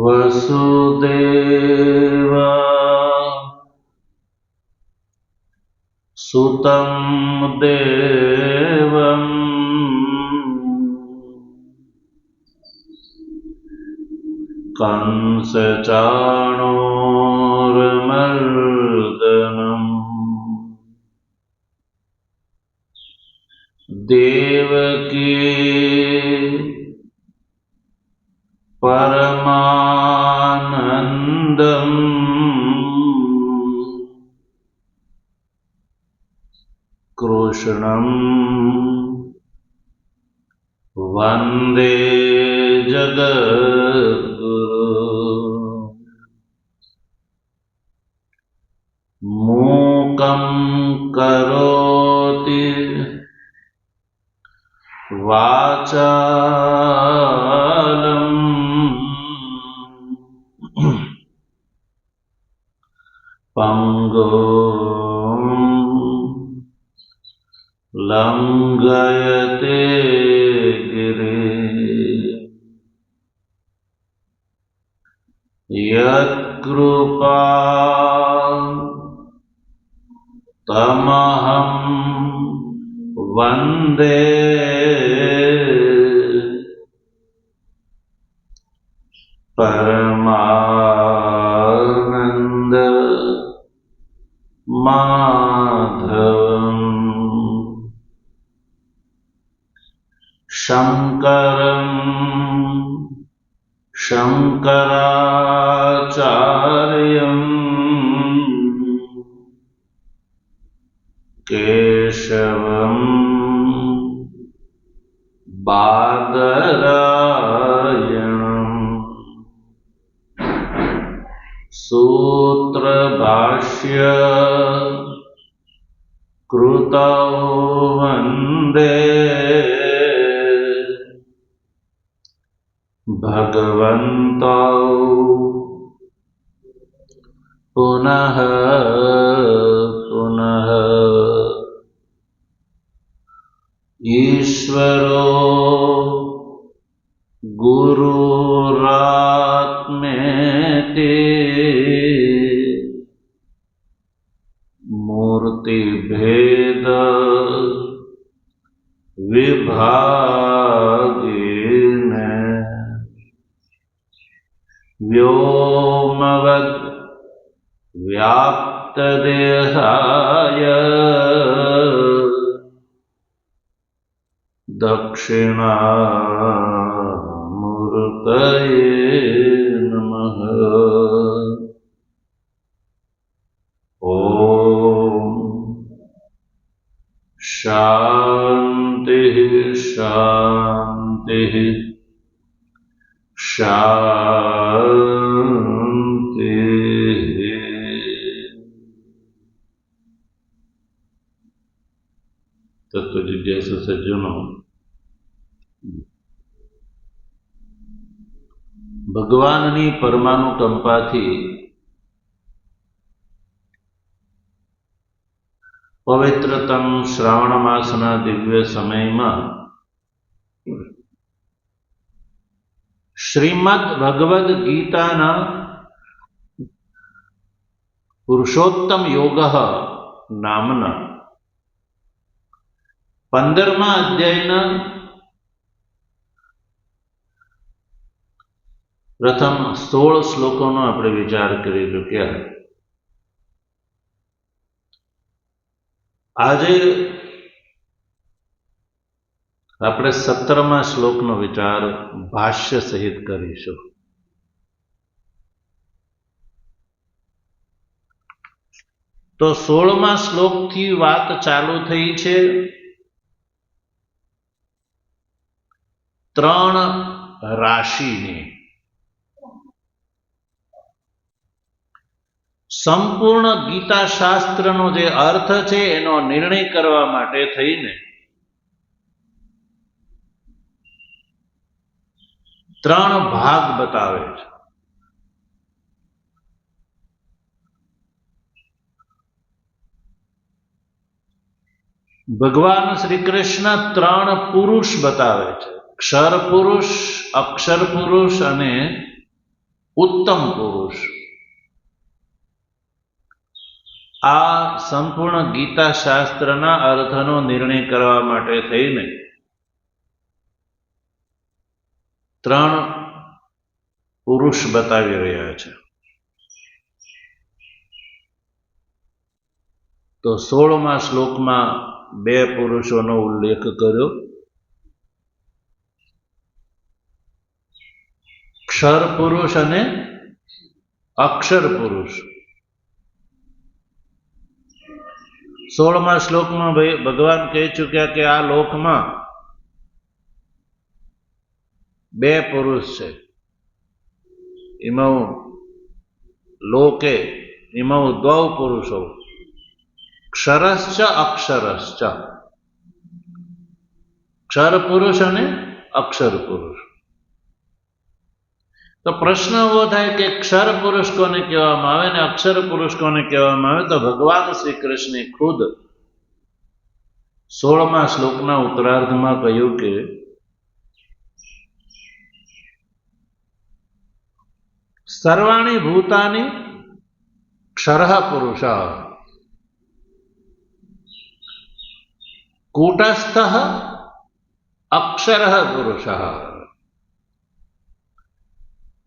वसुदेव सुतं देवं कंसचाणूरमर्दनम् देवकी परमानन्दम् कृष्णं वन्दे जगद्गुरुम् मूकं करोति वाचालं पंगुं लंघयते गिरिं यत्कृपा तमहं वन्दे परमानंद माधवम् शंकरं शंकराचार्यं केशवं बादरायणम् सूत्रभाष्य कृतौ वन्दे भगवन्तौ पुनः पुनः ईश्वरो गुरुरात्मेति मूर्तिभेद विभागिन व्योमवद् व्याप्तदेहाय दक्षिणामूर्तये नमः। ओम शांति शांति शांति। तत्व जिज्ञासु सज्जनों, ભગવાનની પરમાનુકંપાથી પવિત્રતમ શ્રાવણ માસના દિવ્ય સમયમાં શ્રીમદ ભગવદ ગીતાના પુરુષોત્તમ યોગ નામના 15મા અધ્યાયના પ્રથમ 16 શ્લોકોનો આપણે વિચાર કરી ચૂક્યા। આજે આપણે 17મા શ્લોકનો વિચાર ભાષ્ય સહિત કરીશું। તો 16મા શ્લોકથી વાત ચાલુ થઈ છે 3 રાશિની। સંપૂર્ણ ગીતા શાસ્ત્રનો જે અર્થ છે એનો નિર્ણય કરવા માટે થઈને 3 ભાગ બતાવે છે। ભગવાન શ્રી કૃષ્ણ ત્રણ પુરુષ બતાવે છે, ક્ષર પુરુષ, અક્ષર પુરુષ અને ઉત્તમ પુરુષ. આ સંપૂર્ણ ગીતા શાસ્ત્રના અર્થનો નિર્ણય કરવા માટે થઈને ત્રણ પુરુષ બતાવી રહ્યા છે. તો 16મા શ્લોકમાં બે પુરુષોનો ઉલ્લેખ કર્યો, ક્ષર પુરુષ અને અક્ષર પુરુષ. 16મા શ્લોકમાં ભગવાન કહી ચૂક્યા કે આ લોકમાં બે પુરુષ છે. ઇમૌ લોકે ઇમૌ દ્વૌ પુરુષો ક્ષરશ્ચ અક્ષરશ્ચ. ક્ષર પુરુષ અને અક્ષર પુરુષ. તો પ્રશ્ન એવો થાય કે ક્ષર પુરુષ કોને કહેવામાં આવે ને અક્ષર પુરુષ કોને કહેવામાં આવે? તો ભગવાન શ્રી કૃષ્ણે ખુદ 16મા શ્લોકના ઉત્તરાર્ધમાં કહ્યું કે સર્વાણી ભૂતાની ક્ષરઃ પુરુષ કૂટસ્થ અક્ષરઃ પુરુષ.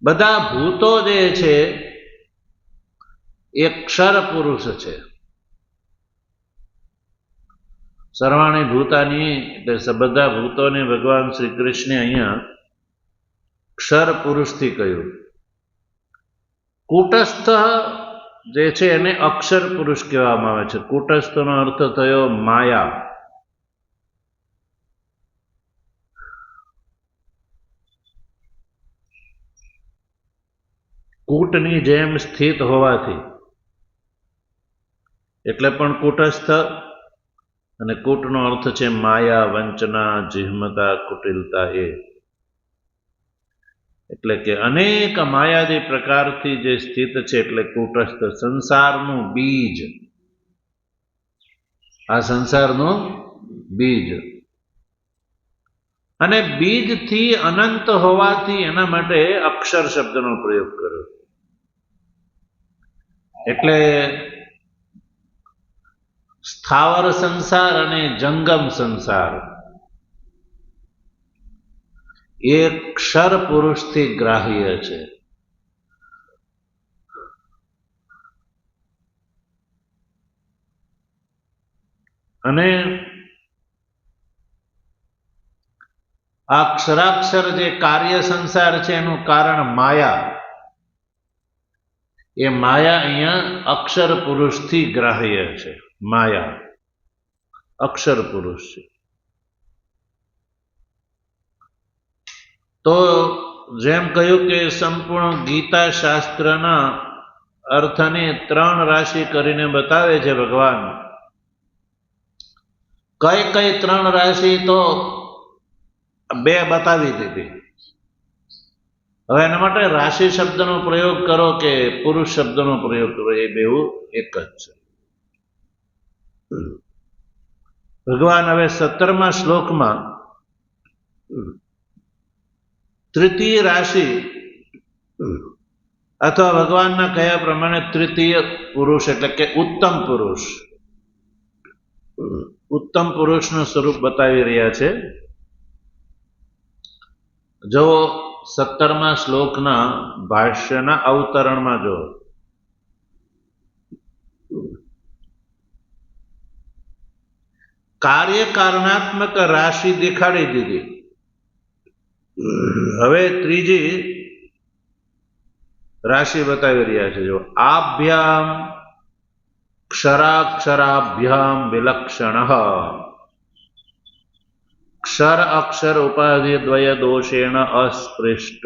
બધા ભૂતો જે છે એ ક્ષર પુરુષ છે. સર્વાણી ભૂતાની એટલે બધા ભૂતોને ભગવાન શ્રી કૃષ્ણે અહીંયા ક્ષર પુરુષથી કહ્યું. કૂટસ્થ જે છે એને અક્ષર પુરુષ કહેવામાં આવે છે. કૂટસ્થનો અર્થ થયો માયા. કૂટની જેમ સ્થિત હોવાથી એટલે પણ કૂટસ્થ, અને કૂટનો અર્થ છે માયા, વંચના, જીહ્મતા, કુટિલતા. એટલે કે અનેક માયાદી પ્રકારથી જે સ્થિત છે એટલે કૂટસ્થ. સંસારનું બીજ, આ સંસારનું બીજ, અને બીજથી અનંત હોવાથી એના માટે અક્ષર શબ્દનો પ્રયોગ કર્યો. એટલે સ્થાવર સંસાર અને જંગમ સંસાર એ ક્ષર પુરુષથી ગ્રાહ્ય છે. અને આ અક્ષરાક્ષર જે કાર્ય સંસાર છે એનું કારણ માયા, એ માયા અહીંયા અક્ષર પુરુષથી ગ્રાહ્ય છે. માયા અક્ષર પુરુષ છે. તો જેમ કહ્યું કે સંપૂર્ણ ગીતા શાસ્ત્રના અર્થને ત્રણ રાશિ કરીને બતાવે છે ભગવાન. કઈ કઈ ત્રણ રાશિ? તો બે બતાવી દીધી. હવે એના માટે રાશિ શબ્દનો પ્રયોગ કરો કે પુરુષ શબ્દનો પ્રયોગ કરો, એ બેઉ એક જ છે. ભગવાન હવે 17મા શ્લોકમાં તૃતીય રાશિ અથવા ભગવાનના કયા પ્રમાણે તૃતીય પુરુષ એટલે કે ઉત્તમ પુરુષ, ઉત્તમ પુરુષનું સ્વરૂપ બતાવી રહ્યા છે. જો 17મા શ્લોકના ભાષ્યના અવતરણમાં જો કાર્યકારણાત્મક રાશિ દેખાડી દીધી. હવે ત્રીજી રાશિ બતાવી રહ્યા છે. જો આભ્યામ ક્ષરાક્ષરાભ્યામ વિલક્ષણ ક્ષર અક્ષર ઉપાધિ દ્વય દોષેણ અસ્પૃષ્ટ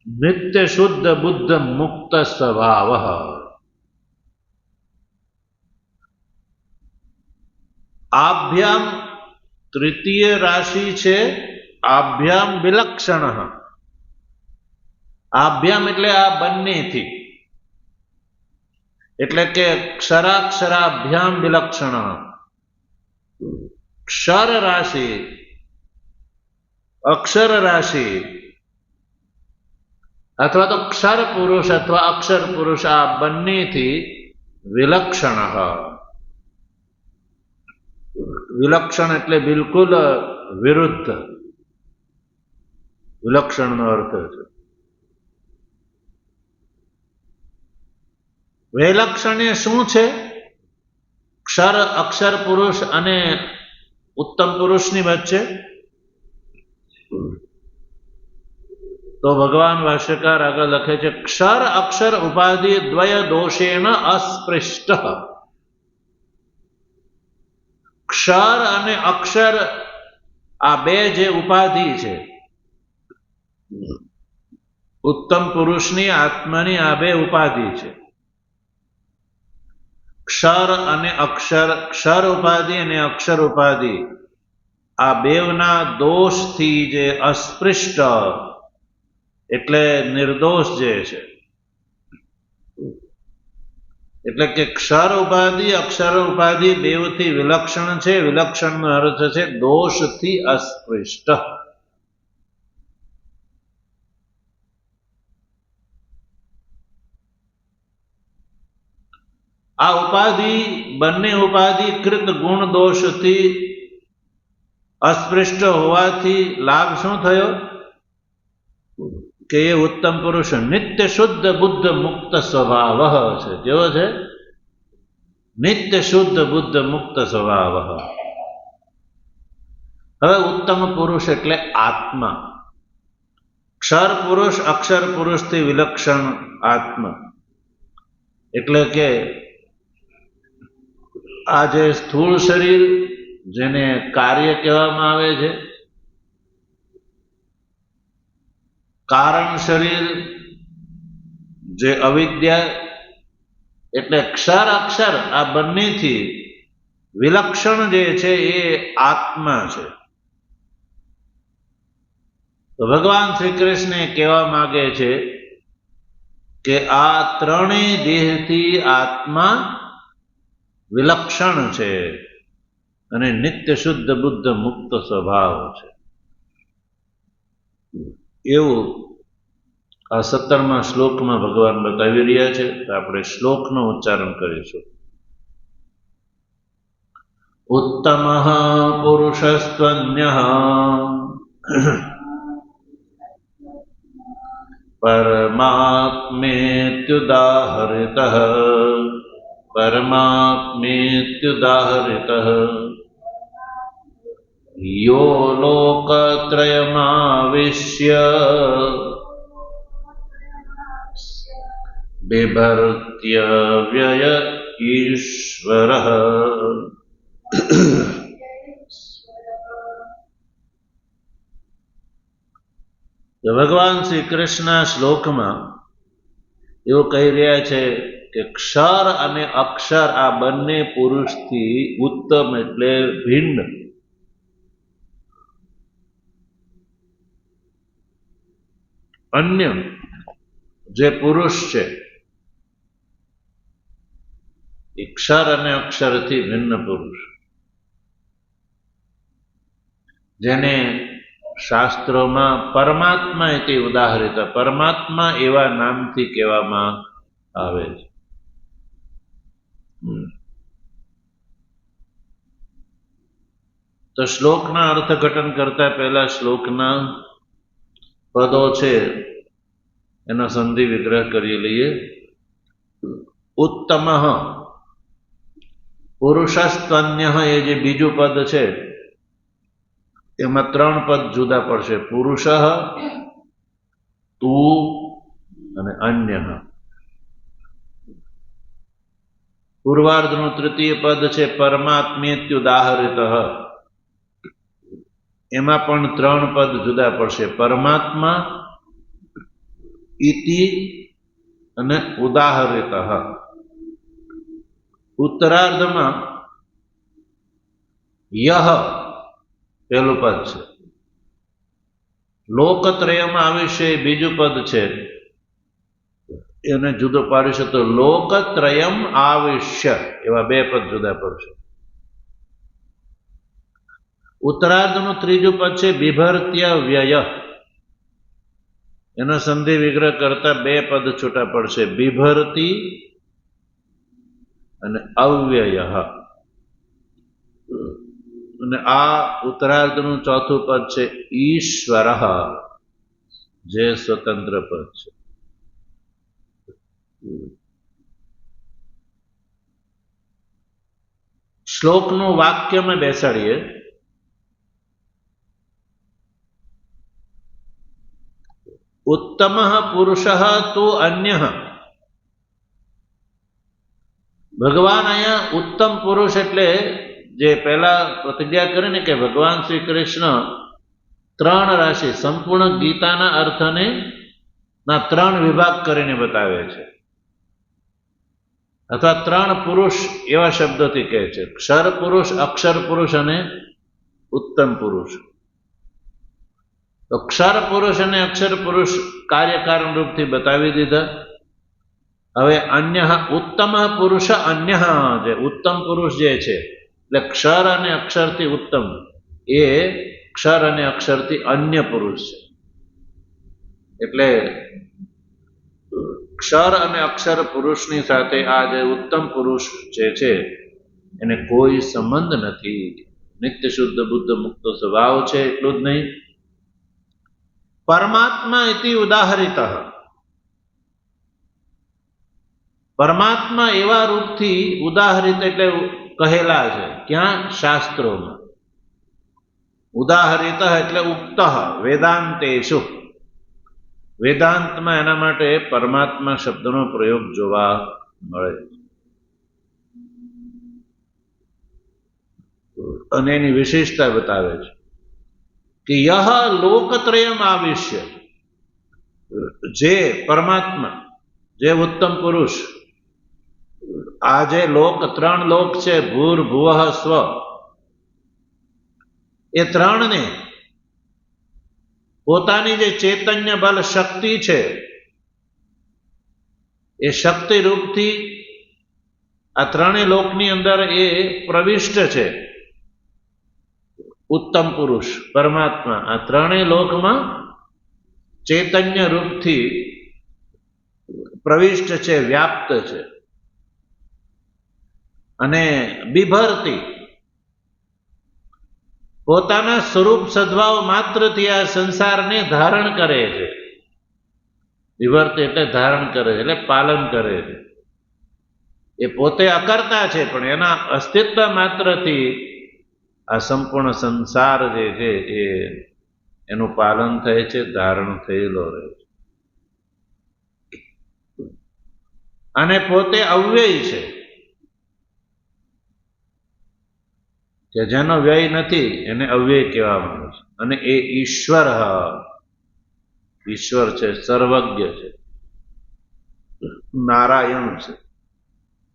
નિત્ય શુદ્ધ બુદ્ધ મુક્ત સ્વભાવ. આભ્યામ તૃતીય રાશિ છે. આભ્યામ વિલક્ષણ. આભ્યામ એટલે આ બંનેથી. એટલે કે ક્ષરાક્ષરાભ્યામ વિલક્ષણ. ક્ષર રાશિ, અક્ષર રાશિ અથવા તો ક્ષર પુરુષ અથવા અક્ષર પુરુષ આ બંનેથી વિલક્ષણ. વિલક્ષણ એટલે બિલકુલ વિરુદ્ધ. વિલક્ષણનો અર્થ છે વૈલક્ષણ્ય. શું છે? ક્ષર અક્ષર પુરુષ અને ઉત્તમ પુરુષની વચ્ચે તો ભગવાન ભાષ્યકાર આગળ લખે છે, ક્ષર અક્ષર ઉપાધિ દ્વય દોષેણ અસ્પૃષ્ટ. ક્ષર અને અક્ષર આ બે જે ઉપાધિ છે, ઉત્તમ પુરુષની આત્માની આ બે ઉપાધિ છે. ક્ષર અને અક્ષર, ક્ષર ઉપાધિ અને અક્ષર ઉપાધિ આ બેવના દોષથી જે અસ્પૃષ્ટ એટલે નિર્દોષ જે છે, એટલે કે ક્ષર ઉપાધિ અક્ષર ઉપાધિ બેવથી વિલક્ષણ છે. વિલક્ષણનો અર્થ છે દોષથી અસ્પૃષ્ટ. આ ઉપાધિ બંને ઉપાધિ કૃત ગુણ દોષથી અસ્પૃષ્ટ હોવાથી લાભ શું થયો કે એ ઉત્તમ પુરુષ નિત્ય શુદ્ધ બુદ્ધ મુક્ત સ્વભાવ છે. કેવો છે? નિત્ય શુદ્ધ બુદ્ધ મુક્ત સ્વભાવ. હવે ઉત્તમ પુરુષ એટલે આત્મા. ક્ષર પુરુષ અક્ષર પુરુષથી વિલક્ષણ આત્મા એટલે કે આ જે સ્થૂળ શરીર જેને કાર્ય કહેવામાં આવે છે, કારણ શરીર જે અવિદ્યા, એટલે ક્ષર અક્ષર આ બંનેથી વિલક્ષણ જે છે એ આત્મા છે. તો ભગવાન શ્રી કૃષ્ણ કહેવા માંગે છે કે આ ત્રણેય દેહથી આત્મા વિલક્ષણ છે અને નિત્ય શુદ્ધ બુદ્ધ મુક્ત સ્વભાવ છે. એવું આ 17મા શ્લોકમાં ભગવાન બતાવી રહ્યા છે. તો આપણે શ્લોકનું ઉચ્ચારણ કરીશું. ઉત્તમઃ પુરુષસ્ત્વન્યઃ પરમાત્મેત્યુદાહરિતઃ પરમાત્મેત્યુદાહરિતઃ યો લોકત્રયમાવિશ્ય बिभर्त्यव्यय ईश्वरः. તો ભગવાન શ્રી કૃષ્ણ શ્લોકમાં એવું કહી રહ્યા છે કે ક્ષર અને અક્ષર આ બંને પુરુષથી ઉત્તમ એટલે ભિન્ન અન્ય જે પુરુષ છે એ ક્ષર અને અક્ષરથી ભિન્ન પુરુષ, જેને શાસ્ત્રોમાં પરમાત્મા ઇતિ ઉદાહરિત, પરમાત્મા એવા નામથી કહેવામાં આવે છે. તો શ્લોકના અર્થઘટન કરતા પહેલા શ્લોકના પદો છે એનો સંધિ વિગ્રહ કરી લઈએ. ઉત્તમ પુરુષસ્ત્વન્ય એ જે બીજું પદ છે એમાં 3 પદ જુદા પડશે. પુરુષ, તું અને અન્ય. પૂર્વાર્ધનું તૃતીય પદ છે પરમાત્મેત્યુદાહરિત, એમાં પણ 3 પદ જુદા પડશે. પરમાત્મા, ઇતિ અને ઉદાહરિત. ઉત્તરાર્ધમાં યહ પહેલું પદ છે. લોકત્રયમાં આવિશ્ય બીજું પદ છે એને જુદો પાડીશું તો લોકત્રયમ આવિશ્ય એવા બે પદ જુદા પડશે. ઉત્તરાર્ધનું ત્રીજું પદ છે બિભર્ત્ય વ્યય. એનો સંધિ વિગ્રહ કરતા બે પદ છૂટા પડશે, બિભર્તી અને અવ્યય. અને આ ઉત્તરાર્ધનું ચોથું પદ છે ઈશ્વર, જે સ્વતંત્ર પદ છે. શ્લોકનું વાક્ય में બેસાડીએ. ઉત્તમ પુરુષ તો અન્ય. ભગવાન અહીંયા ઉત્તમ પુરુષ એટલે જે પહેલા પ્રતિજ્ઞા કરીને કે ભગવાન શ્રી કૃષ્ણ ત્રણ રાશિ સંપૂર્ણ ગીતાના અર્થને ના ત્રણ વિભાગ કરીને બતાવે છે, અથવા ત્રણ પુરુષ એવા શબ્દોથી કહે છે, ક્ષર પુરુષ, અક્ષર પુરુષ અને ઉત્તમ પુરુષ. તો ક્ષર પુરુષ અને અક્ષર પુરુષ કાર્યકારણ રૂપથી બતાવી દીધા. હવે અન્ય ઉત્તમ પુરુષ, અન્ય જે ઉત્તમ પુરુષ જે છે એટલે ક્ષર અને અક્ષરથી ઉત્તમ, એ ક્ષર અને અક્ષરથી અન્ય પુરુષ છે. એટલે ક્ષર અને અક્ષર પુરુષની સાથે આ જે ઉત્તમ પુરુષ જે છે એને કોઈ સંબંધ નથી. નિત્ય શુદ્ધ બુદ્ધ મુક્ત સ્વભાવ છે. એટલું જ નહીં, પરમાત્મા ઇતિ ઉદાહરિત. પરમાત્મા એવા રૂપથી ઉદાહરિત એટલે કહેલા છે. ક્યાં? શાસ્ત્રોમાં. ઉદાહરિત એટલે ઉક્ત વેદાંતેષુ. વેદાંતમાં એના માટે પરમાત્મા શબ્દનો પ્રયોગ જોવા મળે અને એની વિશેષતા બતાવે છે કે યહ લોકત્રયમ આવિશ્ય, જે પરમાત્મા, જે ઉત્તમ પુરુષ, આ જે લોક ત્રણ લોક છે ભૂર ભુવઃ સ્વ, એ ત્રણને પોતાની જે ચૈતન્ય બલ શક્તિ છે એ શક્તિ રૂપથી આ ત્રણેય લોકની અંદર એ પ્રવિષ્ટ છે. ઉત્તમ પુરુષ પરમાત્મા આ ત્રણેય લોકમાં ચૈતન્ય રૂપથી પ્રવિષ્ટ છે, વ્યાપ્ત છે. અને બિભરતી પોતાના સ્વરૂપ સદ્ભાવ માત્રથી આ સંસારને ધારણ કરે છે. વિવર્ત એટલે ધારણ કરે છે, એટલે પાલન કરે છે. એ પોતે અકર્તા છે, પણ એના અસ્તિત્વ માત્રથી આ સંપૂર્ણ સંસાર જે છે એ એનું પાલન થાય છે, ધારણ થયેલો રહે છે. અને પોતે અવ્યય છે, કે જેનો વ્યય નથી એને અવ્યય કહેવામાં આવે છે. અને એ ઈશ્વર, ઈશ્વર છે, સર્વજ્ઞ છે, નારાયણ છે,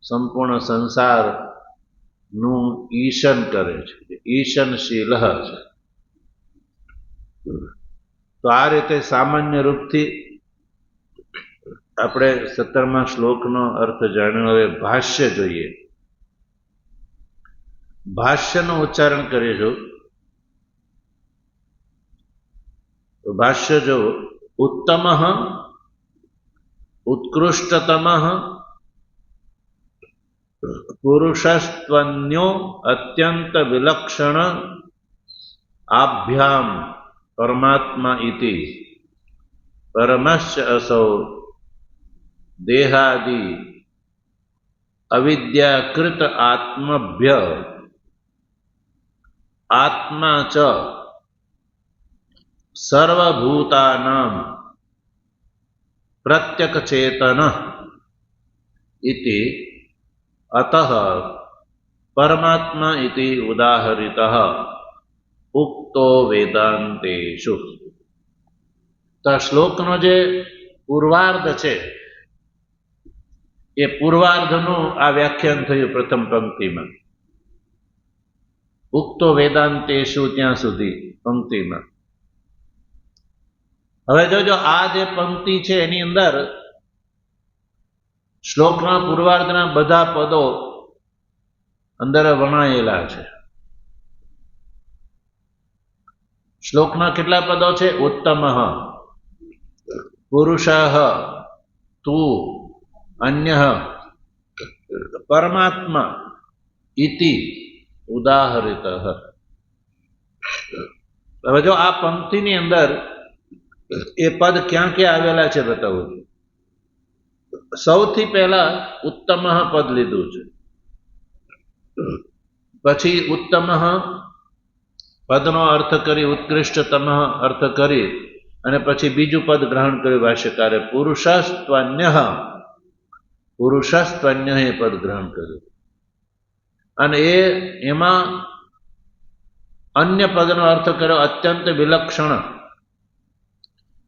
સંપૂર્ણ સંસાર નું ઈશન કરે છે, ઈશનશીલ છે. તો આ રીતે સામાન્ય રૂપથી આપણે 17મા શ્લોકનો અર્થ જાણ્યો. હવે ભાષ્ય જોઈએ. ભાષ્યનું ઉચ્ચારણ કરીશું. ભાષ્ય જો ઉત્તમ ઉત્કૃષ્ટતમ પુરુષસ્ત્વન્યો અત્યંત વિલક્ષણ આભ્યામ પરમાત્મા ઇતિ પરમશ્ચ અસૌ દેહાદિ અવિદ્યાકૃત આત્મભ્ય આત્મા ચ સર્વભૂતાનાં પ્રત્યક ચેતન ઇતિ અતઃ પરમાત્મા ઇતિ ઉદાહરિતઃ ઉક્તો વેદાંતેષુ. તો આ શ્લોકનો જે પૂર્વાર્ધ છે એ પૂર્વાર્ધનું આ વ્યાખ્યાન થયું પ્રથમ પંક્તિમાં. ઉક્તો વેદાંતેષુ ત્યાં સુધી પંક્તિમાં. હવે જોજો આ જે પંક્તિ છે એની અંદર શ્લોકના પૂર્વાર્ધના બધા પદો અંદર વણાયેલા છે. શ્લોકના કેટલા પદો છે? ઉત્તમ, પુરુષ, તું, અન્ય, પરમાત્મા ઇતિ ઉદાહરિત. હવે જો આ પંક્તિની અંદર એ પદ ક્યાં ક્યાં આવેલા છે બતાવું. સૌથી પહેલા ઉત્તમ પદ લીધું છે, પછી ઉત્તમ પદનો અર્થ કરી ઉત્કૃષ્ટતમ અર્થ કરી અને પછી બીજું પદ ગ્રહણ કર્યું ભાષ્યકારે, પુરુષસ્ત્વન્ય એ પદ ગ્રહણ કર્યું. અને એમાં અન્ય પદનો અર્થ કર્યો અત્યંત વિલક્ષણ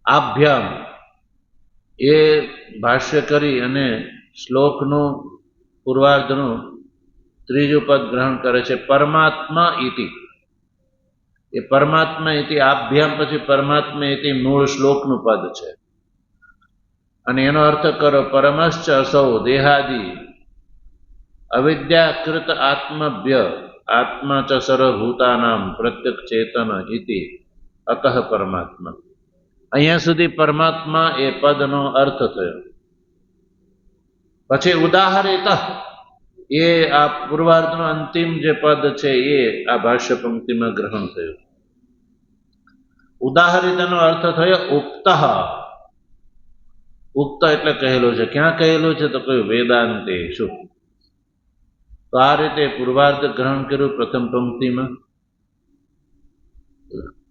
આભ્યામ. એ ભાષ્ય કરી અને શ્લોકનું પૂર્વાર્ધનું ત્રીજું પદ ગ્રહણ કરે છે પરમાત્મા ઇતિ. એ પરમાત્મા ઇતિ આભ્યામ પછી પરમાત્મા ઇતિ મૂળ શ્લોકનું પદ છે. અને એનો અર્થ કરો પરમશ્ચ અસૌ દેહાદિ અવિદ્યાકૃત આત્મભ્ય આત્મા ચ સર્વભૂતાનામ પ્રત્યક ચેતન ઇતિ અતઃ પરમાત્મા. અહીંયા સુધી પરમાત્મા એ પદનો અર્થ થયો. પછી ઉદાહરિત એ આ પૂર્વાર્ધનો અંતિમ જે પદ છે એ આ ભાષ્ય પંક્તિમાં ગ્રહણ થયું. ઉદાહરિતનો અર્થ થયો ઉક્ત. ઉક્ત એટલે કહેલું છે. ક્યાં કહેલું છે? તો કયું? વેદાંતે. શું? તો આ રીતે પૂર્વાર્ધ ગ્રહણ કર્યું પ્રથમ પંક્તિમાં.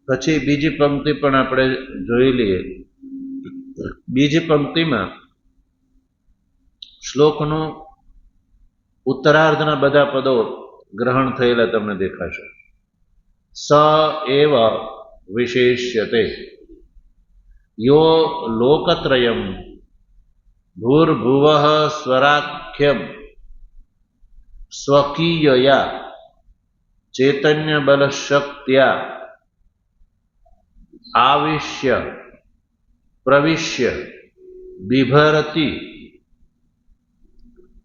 પછી બીજી પંક્તિ પણ આપણે જોઈ લઈએ. બીજી પંક્તિમાં શ્લોકનું ઉત્તરાર્ધના બધા પદો ગ્રહણ થયેલા તમને દેખાશે. સ એવ વિશેષ્યતે યો લોકત્રયમ ભૂર્ભુવઃ સ્વરાખ્યમ સ્વકીયયા ચૈતન્ય બલ શક્ત્યા આવિશ્ય પ્રવિશ્ય બિભરતિ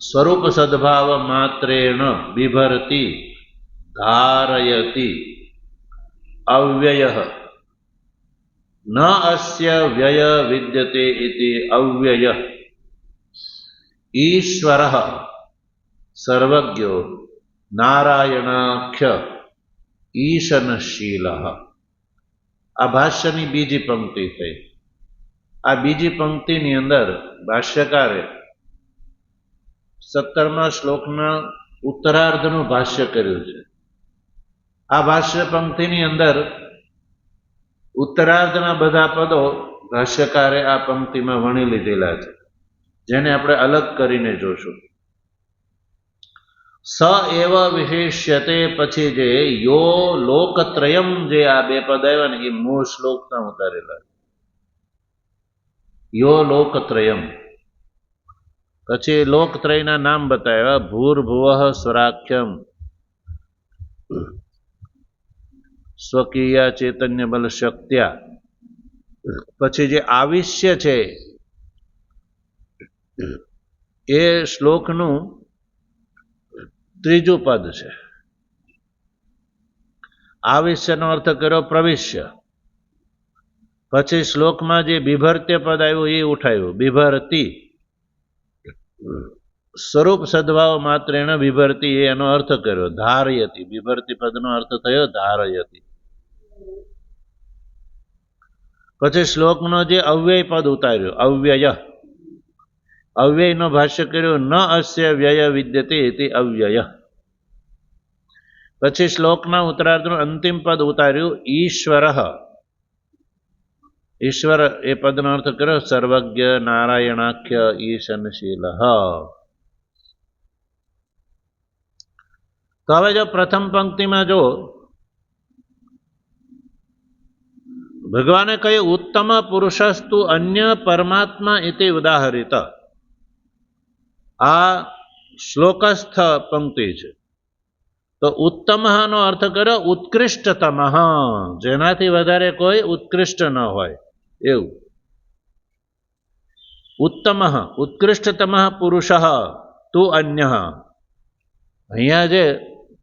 સ્વરૂપ સદ્ભાવ માત્રેણ બિભરતિ ધારયતિ અવ્યય ન અસ્ય વ્યય વિદ્યતે ઇતિ અવ્યય ઈશ્વરઃ સર્વજ્ઞો નારાયણાખ્ય ઈશનશીલઃ. આ ભાષ્યની બીજી પંક્તિ થઈ. આ બીજી પંક્તિની અંદર ભાષ્યકારે 17મા શ્લોકના ઉત્તરાર્ધનું ભાષ્ય કર્યું છે. આ ભાષ્ય પંક્તિની અંદર ઉત્તરાર્ધના બધા પદો ભાષ્યકારે આ પંક્તિમાં વણી લીધેલા છે, જેને આપણે અલગ કરીને જોશું. સ એવ વિશેષ્યતે પછી જે યો લોકત્રયમ જે આ બે પદ આવ્યા ને એ મૂળ શ્લોકના ઉતારેલા. યો લોકત્રયમ પછી લોકત્રયના નામ બતાવ્યા. ભૂર્ભુવઃ સ્વરાખ્યમ સ્વકીય ચૈતન્ય બલ શક્ત્યા. પછી જે આવિશ્ય છે એ શ્લોકનું ત્રીજું પદ છે. આવિશ્યનો અર્થ કર્યો પ્રવિશ્ય. પછી શ્લોકમાં જે બિભર્ત્ય પદ આવ્યું એ ઉઠાવ્યું બિભરતી. સ્વરૂપ સદ્ભાવ માત્ર એને બિભરતી એનો અર્થ કર્યો ધારયતી. બિભરતી પદનો અર્થ થયો ધારયતી. પછી શ્લોકનો જે અવ્યય પદ ઉતાર્યો અવ્યય. અવ્યયનો ભાષ્ય કર્યો ન અસ્ય વ્યય વિદ્યતે ઇતિ અવ્યય. પછી શ્લોકના ઉત્તરાર્ધનું અંતિમ પદ ઉતાર્યું ઈશ્વરઃ. ઈશ્વર એ પદનો અર્થ કર્યો સર્વજ્ઞ નારાયણાખ્ય ઈશનશીલઃ. તો હવે જો પ્રથમ પંક્તિમાં જો ભગવાને કહ્યું ઉત્તમ પુરુષસ્તુ અન્ય પરમાત્મા ઇતિ ઉદાહરિત. આ શ્લોકસ્થ પંક્તિ છે. તો ઉત્તમ નો અર્થ કર્યો ઉત્કૃષ્ટતમ, જેનાથી વધારે કોઈ ઉત્કૃષ્ટ ન હોય એવું. ઉત્તમઃ ઉત્કૃષ્ટતમઃ પુરુષઃ તુ અન્યઃ. અહીંયા જે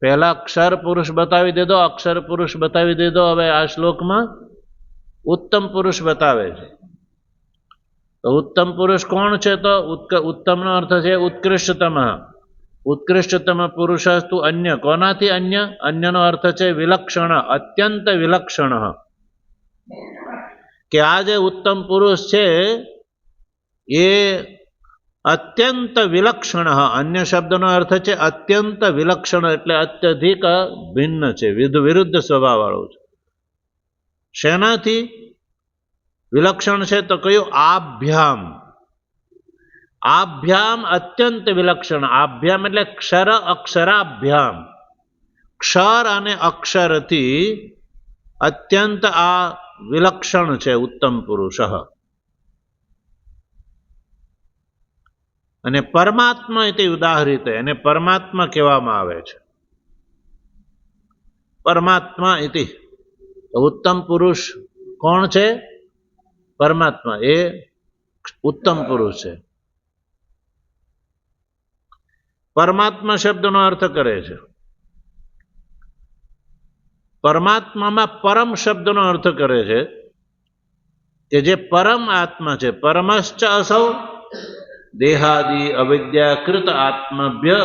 પહેલા અક્ષર પુરુષ બતાવી દીધો, અક્ષર પુરુષ બતાવી દીધો, હવે આ શ્લોકમાં ઉત્તમ પુરુષ બતાવે છે. તો ઉત્તમ પુરુષ કોણ છે? તો ઉત્તમનો અર્થ છે ઉત્કૃષ્ટતમ. ઉત્કૃષ્ટતમ પુરુષસ્તુ અન્ય. કોનાથી અન્ય? અન્યનો અર્થ છે વિલક્ષણ, અત્યંત વિલક્ષણ. કે આ જે ઉત્તમ પુરુષ છે એ અત્યંત વિલક્ષણ. અન્ય શબ્દનો અર્થ છે અત્યંત વિલક્ષણ, એટલે અત્યધિક ભિન્ન છે, વિરુદ્ધ સ્વભાવ વાળું છે. શેનાથી વિલક્ષણ છે? તો કયું? આભ્યામ. આભ્યામ અત્યંત વિલક્ષણ. આભ્યામ એટલે ક્ષર અક્ષરાભ્યામ. ક્ષર અને અક્ષરથી અત્યંત આ વિલક્ષણ છે ઉત્તમ પુરુષ. અને પરમાત્મા ઇતિ ઉદાહરિત, એને પરમાત્મા કહેવામાં આવે છે. પરમાત્મા ઇતિ. ઉત્તમ પુરુષ કોણ છે? પરમાત્મા. એ ઉત્તમ પુરુષ છે. પરમાત્મા શબ્દનો અર્થ કરે છે. પરમાત્મામાં પરમ શબ્દનો અર્થ કરે છે કે જે પરમ આત્મા છે. પરમશ્ચ અસૌ દેહાદિ અવિદ્યાકૃત આત્મભ્ય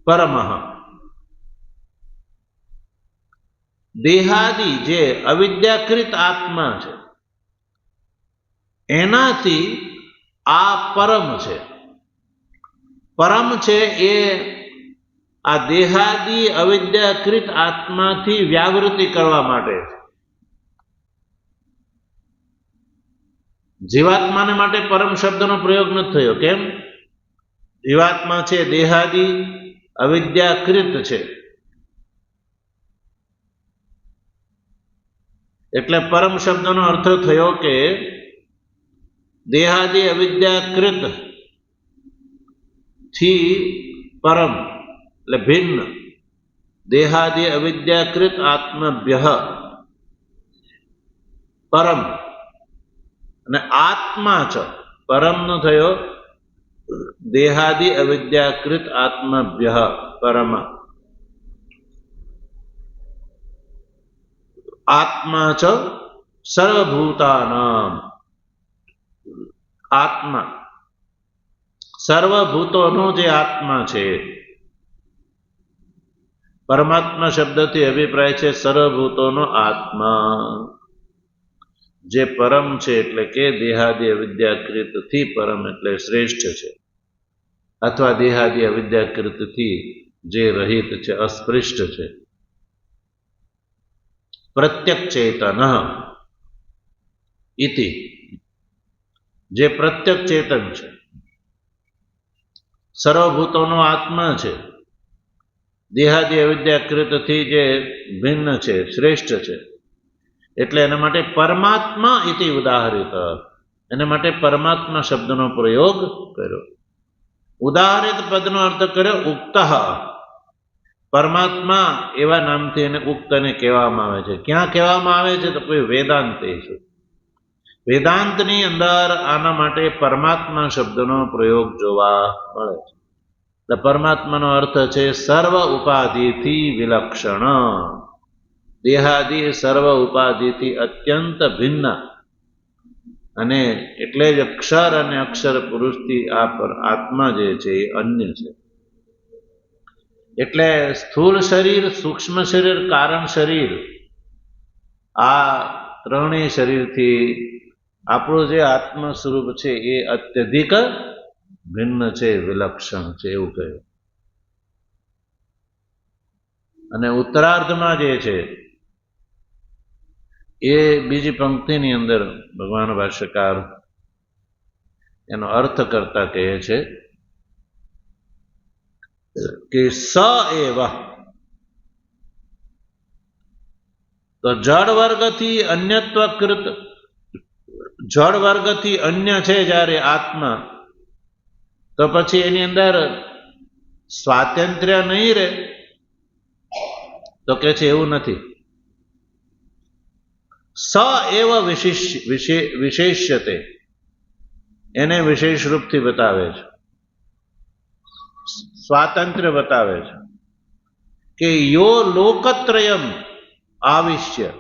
પરમઃ. દેહાદિ જે અવિદ્યાકૃત આત્મા છે એનાથી આ પરમ છે. પરમ છે એ આ દેહાદિ અવિદ્યાકૃત આત્માથી વ્યાવૃત્તિ કરવા માટે છે. જીવાત્માને માટે પરમ શબ્દનો પ્રયોગ નથી થયો. કેમ? જીવાત્મા છે દેહાદિ અવિદ્યાકૃત છે, એટલે પરમ શબ્દનો અર્થ થયો કે દેહાદિ અવિદ્યાકૃત થી પરમ એટલે ભિન્ન. દેહાદિ અવિદ્યાકૃત આત્મભ્ય પરમ. અને આત્મા ચ પરમ નો થયો દેહાદિ અવિદ્યાકૃત આત્મભ્ય પરમ. આત્મા ચ સર્વભૂતાનામ. આત્મા સર્વભૂતોનો જે આત્મા છે. પરમાત્મા શબ્દથી અભિપ્રાય છે સર્વભૂતોનો આત્મા. જે પરમ છે એટલે કે દેહાદિ અવિદ્યાકૃત થી પરમ એટલે શ્રેષ્ઠ છે, અથવા દેહાદિ અવિદ્યાકૃત થી જે રહિત છે, અસ્પૃષ્ટ છે. પ્રત્યક ચેતન ઇતિ. જે પ્રત્યક ચેતન છે, સર્વભૂતોનો આત્મા છે, દેહાદિ અવિદ્યાકૃત થી જે ભિન્ન છે, શ્રેષ્ઠ છે, એટલે એના માટે પરમાત્મા ઇતિ ઉદાહરિત. એના માટે પરમાત્મા શબ્દનો પ્રયોગ કર્યો. ઉદાહરિત પદનો અર્થ કર્યો ઉક્ત. પરમાત્મા એવા નામથી એને ઉક્તને કહેવામાં આવે છે. ક્યાં કહેવામાં આવે છે? તો કોઈ વેદાંતે છે. વેદાંતની અંદર આના માટે પરમાત્મા શબ્દનો પ્રયોગ જોવા મળે છે. એટલે પરમાત્માનો અર્થ છે સર્વ ઉપાધિથી વિલક્ષણ. દેહાદિ સર્વ ઉપાધિથી અત્યંત ભિન્ન. અને એટલે જ અક્ષર અને અક્ષર પુરુષથી આ આત્મા જે છે એ અન્ય છે. એટલે સ્થૂળ શરીર, સૂક્ષ્મ શરીર, કારણ શરીર, આ ત્રણેય શરીરથી આપણું જે આત્મ સ્વરૂપ છે એ અત્યધિક ભિન્ન છે, વિલક્ષણ છે, એવું કહ્યું. અને ઉત્તરાર્ધમાં જે છે એ બીજી પંક્તિની અંદર ભગવાન ભાષ્યકાર એનો અર્થ કરતા કહે છે કે સ એવ. તો જળ વર્ગથી અન્યત્વકૃત, જળ વર્ગથી અન્ય છે જ્યારે આત્મા, તો પછી એની અંદર સ્વાતંત્ર્ય નહીં રહે? તો કે છે એવું નથી. સ એવ વિશેષ્યતે, એને વિશેષ રૂપથી બતાવે છે, સ્વાતંત્ર્ય બતાવે છે કે યો લોકત્રયમ આવિશ્ય,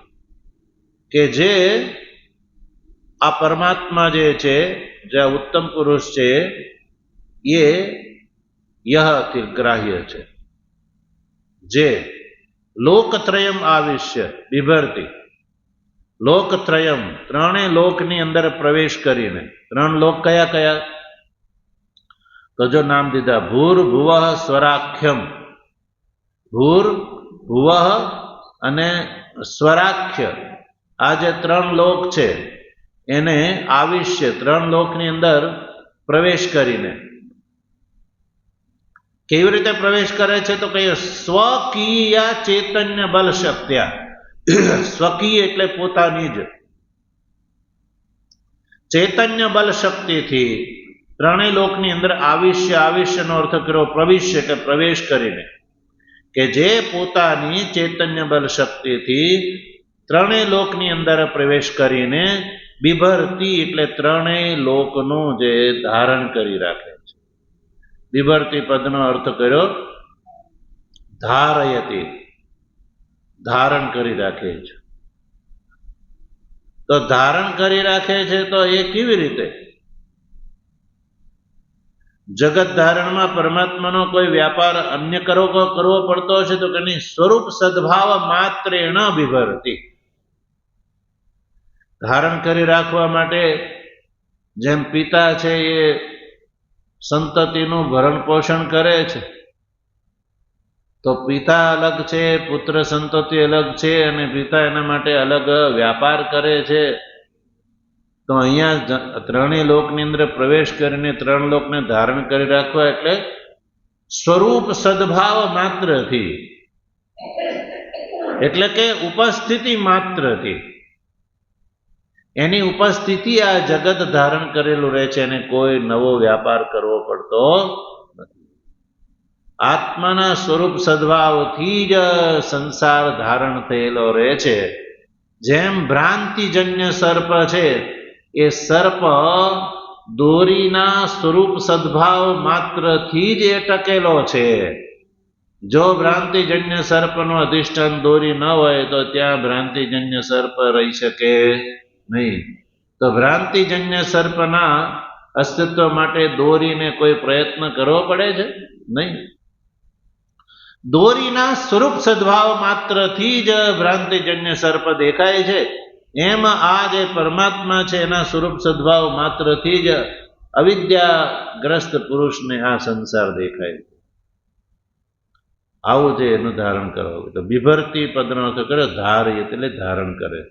કે જે આ પરમાત્મા જે છે, જે ઉત્તમ પુરુષ છે, એ યહથી ગ્રાહ્ય છે, જે લોકત્રયમ આવિશ્ય બિભરતી, લોકત્રયમ ત્રણેય લોકની અંદર પ્રવેશ કરીને, ત્રણ લોક કયા કયા? તો જો નામ દીધા, ભૂર ભુવઃ સ્વરાખ્યમ, ભૂર ભુવઃ અને સ્વરાખ્ય, આ જે ત્રણ લોક છે એને આવિશ્ય, ત્રણ લોકની અંદર પ્રવેશ કરીને. કેવી રીતે પ્રવેશ કરે છે? તો કહીએ સ્વકીય ચૈતન્ય બલ શક્ત્યા, સ્વકીય એટલે પોતાની જ ચૈતન્ય બલ શક્તિથી ત્રણેય લોકની અંદર આવિશ્ય, આવિશ્યનો અર્થ કર્યો પ્રવિશ્ય, કે પ્રવેશ કરીને, કે જે પોતાની ચૈતન્ય બલ શક્તિથી ત્રણેય લોકની અંદર પ્રવેશ કરીને બિભરતી એટલે ત્રણેય લોકનું જે ધારણ કરી રાખે છે. બિભરતી પદનો અર્થ કર્યો ધારયતી, ધારણ કરી રાખે છે. તો ધારણ કરી રાખે છે તો એ કેવી રીતે? જગત ધારણમાં પરમાત્માનો કોઈ વ્યાપાર અન્ય કરવો પડતો હશે તો કે નહીં, સ્વરૂપ સદભાવ માત્રેણ બિભરતી. ધારણ કરી રાખવા માટે જેમ પિતા છે એ સંતતિનું ભરણ પોષણ કરે છે, તો પિતા અલગ છે, પુત્ર સંતતિ અલગ છે, અને પિતા એના માટે અલગ વ્યાપાર કરે છે. તો અહીંયા ત્રણેય લોકની અંદર પ્રવેશ કરીને ત્રણ લોકને ધારણ કરી રાખવા એટલે સ્વરૂપ સદભાવ માત્રથી, એટલે કે ઉપસ્થિતિ માત્રથી, એની ઉપસ્થિતિ આ જગત ધારણ કરેલું રહે છે, અને કોઈ નવો વ્યાપાર કરવો પડતો નથી. આત્માના સ્વરૂપ સદભાવથી જ સંસાર ધારણ થયેલો રહે છે. જેમ ભ્રાંતિજન્ય સર્પ છે, એ સર્પ દોરીના સ્વરૂપ સદભાવ માત્રથી જ એ ટકેલો છે. જો ભ્રાંતિજન્ય સર્પનો અધિષ્ઠાન દોરી ન હોય તો ત્યાં ભ્રાંતિજન્ય સર્પ રહી શકે નહીં. તો ભ્રાંતિજન્ય સર્પના અસ્તિત્વ માટે દોરીને કોઈ પ્રયત્ન કરવો પડે છે? નહીં. દોરીના સ્વરૂપ સદભાવ માત્રથી જ ભ્રાંતિજન્ય સર્પ દેખાય છે. એમ આ જે પરમાત્મા છે એના સ્વરૂપ સદભાવ માત્રથી જ અવિદ્યાગ્રસ્ત પુરુષને આ સંસાર દેખાય. આવું છે એનું ધારણ કરવું. તો બિભરતી પદનો અર્થ કર્યો ધાર્ય, એટલે ધારણ કરે.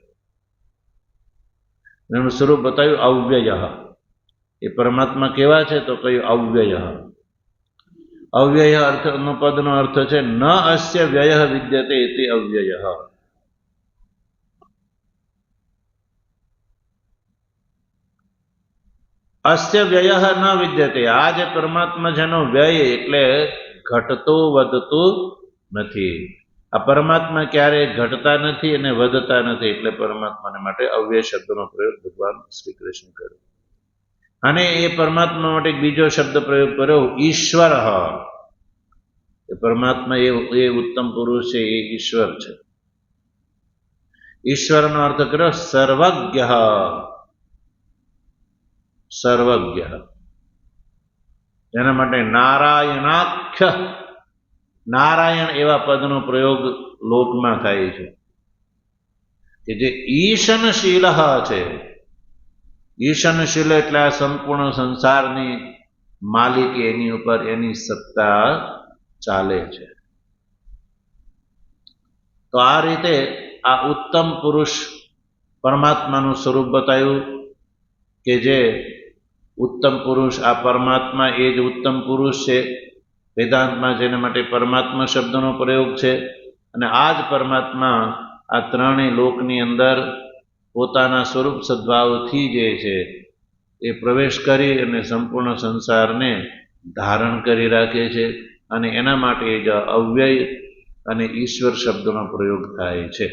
એનું સ્વરૂપ બતાવ્યું અવ્યય. એ પરમાત્મા કેવા છે? તો કહ્યું અવ્યય. અવ્યય અર્થનો પદનો અર્થ છે ન અસ્ય વ્યય વિદ્યતે ઇતિ અવ્યય. અસ્ય વ્યય ન વિદ્યતે, આ જે પરમાત્મા જેનો વ્યય એટલે ઘટતું વધતું નથી. આ પરમાત્મા ક્યારેય ઘટતા નથી અને વધતા નથી, એટલે પરમાત્માને માટે અવ્યય શબ્દનો પ્રયોગ ભગવાન શ્રી કૃષ્ણ કર્યો. અને એ પરમાત્મા માટે બીજો શબ્દ પ્રયોગ કર્યો ઈશ્વર. એ પરમાત્મા એ ઉત્તમ પુરુષ છે, એ ઈશ્વર છે. ઈશ્વરનો અર્થ કર્યો સર્વજ્ઞ. સર્વજ્ઞ એના માટે નારાયણાખ્ય, નારાયણ એવા પદનો પ્રયોગ લોકમાં થાય છે કે જે ઈશનશીલ છે. ઈશનશીલ એટલે આ સંપૂર્ણ સંસારની માલિકી એની ઉપર એની સત્તા ચાલે છે. તો આ રીતે આ ઉત્તમ પુરુષ પરમાત્માનું સ્વરૂપ બતાવ્યું કે જે ઉત્તમ પુરુષ, આ પરમાત્મા એ જ ઉત્તમ પુરુષ છે. વેદાંતમાં જેના માટે પરમાત્મા શબ્દનો પ્રયોગ છે. અને આ જ પરમાત્મા આ ત્રણેય લોકની અંદર પોતાના સ્વરૂપ સદભાવથી જે છે એ પ્રવેશ કરી અને સંપૂર્ણ સંસારને ધારણ કરી રાખે છે. અને એના માટે જ અવ્યય અને ઈશ્વર શબ્દનો પ્રયોગ થાય છે.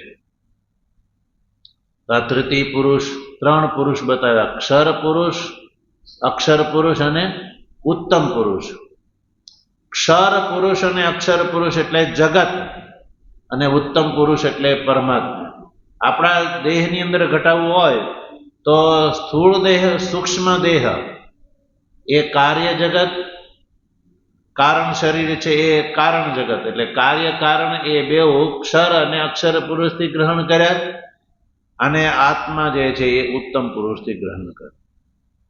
આ તૃતીય પુરુષ, ત્રણ પુરુષ બતાવ્યા: અક્ષર પુરુષ અને ઉત્તમ પુરુષ. ક્ષર પુરુષ અને અક્ષર પુરુષ એટલે જગત, અને ઉત્તમ પુરુષ એટલે પરમાત્મા. આપણા દેહની અંદર ઘટાડવું હોય તો સ્થૂળ દેહ, સૂક્ષ્મ દેહ એ કાર્ય જગત, કારણ શરીર છે એ કારણ જગત, એટલે કાર્ય કારણ એ બે ક્ષર અને અક્ષર પુરુષથી ગ્રહણ કર્યા, અને આત્મા જે છે એ ઉત્તમ પુરુષથી ગ્રહણ કરે.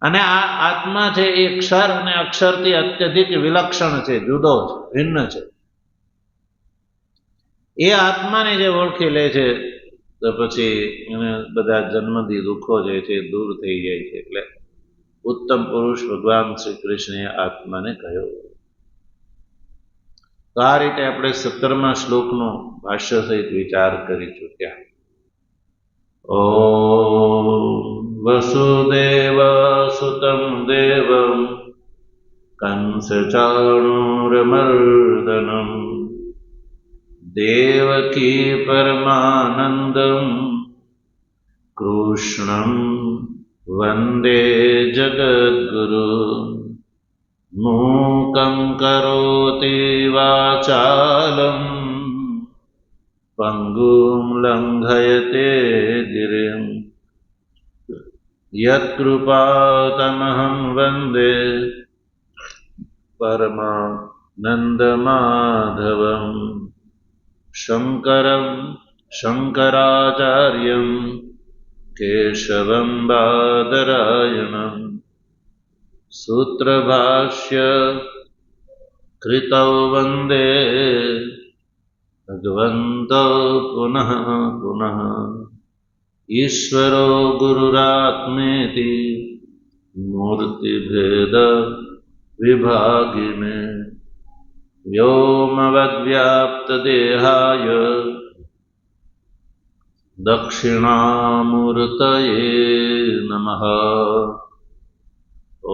અને આ આત્મા છે એ ક્ષર અને અક્ષરથી અત્યધિક વિલક્ષણ છે, જુદો છે, ભિન્ન છે. એ આત્માને જે ઓળખી લે છે તો પછી એને બધા જન્મથી દુઃખો જે છે દૂર થઈ જાય છે. એટલે ઉત્તમ પુરુષ ભગવાન શ્રી કૃષ્ણએ આત્માને કહ્યો. તો આ રીતે આપણે 17મા શ્લોકનો ભાષ્ય સહિત વિચાર કરી ચૂક્યા. ઓમ વસુદેવ સુતમ દેવમ કંસચાણૂરમર્દનમ દેવકી પરમાનંદમ કૃષ્ણં વંદે જગદ્ગુરુ. મૂકં કરોતિ વાચાલં પંગું લંઘયતે ગિરિં યત્કૃપાતમહં વંદે પરમાનંદમાધવં. શંકરં શંકરાચાર્યં કેશવં બાદરાયણં સૂત્રભાષ્ય કૃતૌ વંદે ભગવન્તો પુનઃ પુનઃ. ઈશ્વરો ગુરુરાત્મેતિ મૂર્તિભેદ વિભાગિને વ્યોમવદ્વ્યાપ્તદેહાય દક્ષિણામૂર્તયે નમઃ.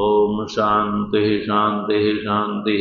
ઓમ શાંતિ શાંતિ શાંતિ.